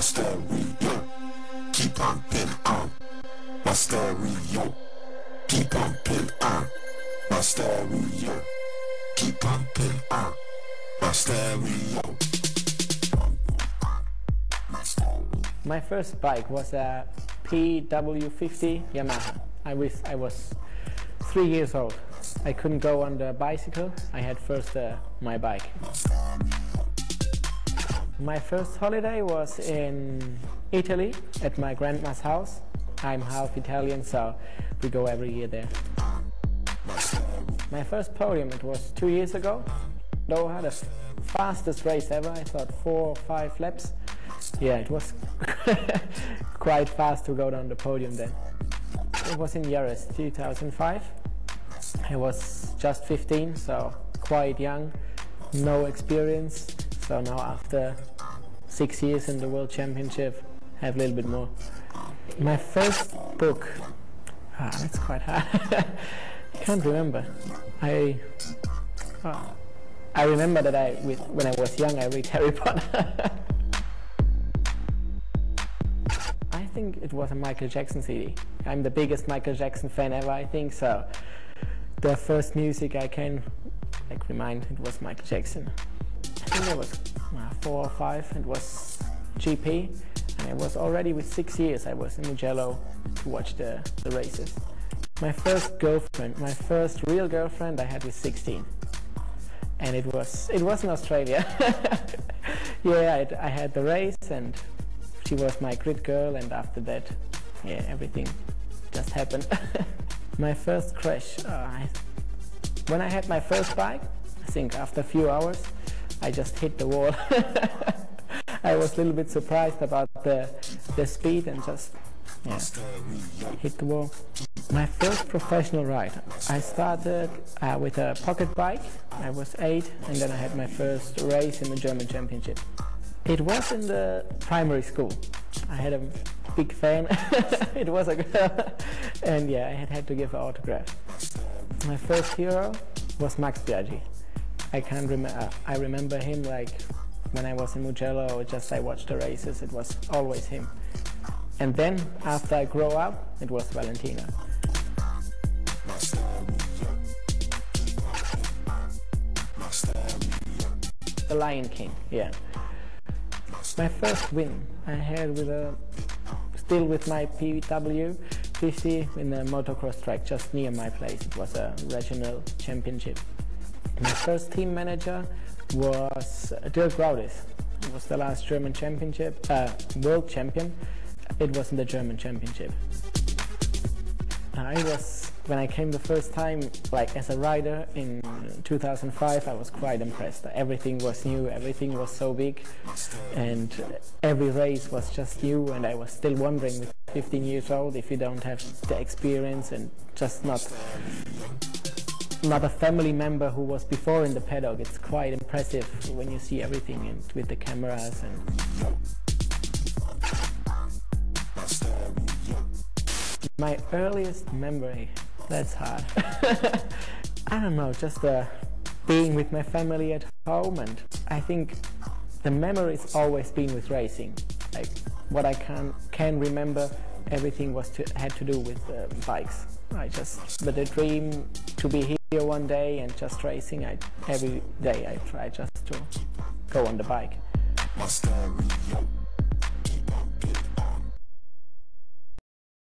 stereo, keep pumping on. My stereo, keep pumping on. My stereo, keep pumping on. My stereo. My first bike was a PW50 Yamaha. I was 3 years old. I couldn't go on the bicycle. I had first my bike. My first holiday was in Italy at my grandma's house. I'm half Italian, so we go every year there. My first podium, it was 2 years ago. Doha, the fastest race ever. I thought 4 or 5 laps. Yeah, it was quite fast to go down the podium then. It was in Yaris 2005. I was just 15, so quite young, no experience. So now after 6 years in the World Championship, I have a little bit more. My first book, that's quite hard. I can't remember. I remember that when I was young, I read Harry Potter. I think it was a Michael Jackson CD. I'm the biggest Michael Jackson fan ever, I think, so the first music I can remind, it was Michael Jackson. I think I was 4 or 5, it was GP, and I was already with 6 years, I was in Mugello to watch the races. My first girlfriend, my first real girlfriend I had with 16. And it was in Australia. Yeah, I had the race and she was my grid girl, and after that, yeah, everything just happened. My first crash, when I had my first bike, I think after a few hours, I just hit the wall. I was a little bit surprised about the speed and just, yeah, hit the wall. My first professional ride, I started with a pocket bike. I was 8, and then I had my first race in the German Championship. It was in the primary school. I had a big fan. It was a girl, and yeah, I had to give an autograph. My first hero was Max Biaggi. I remember him like when I was in Mugello, just I watched the races, it was always him. And then after I grew up, it was Valentina. The Lion King, yeah. My first win I had still with my PW50 in a motocross track just near my place. It was a regional championship. My first team manager was Dirk Raudis. It was the last German championship, world champion. It was in the German championship. When I came the first time, like as a rider in 2005, I was quite impressed. Everything was new, everything was so big, and every race was just new, and I was still wondering with 15 years old, if you don't have the experience and just not a family member who was before in the paddock, it's quite impressive when you see everything and with the cameras. And my earliest memory, that's hard. I don't know, just being with my family at home, and I think the memory's always been with racing. Like what I can remember, everything had to do with bikes. But the dream to be here one day and just racing, every day I try just to go on the bike.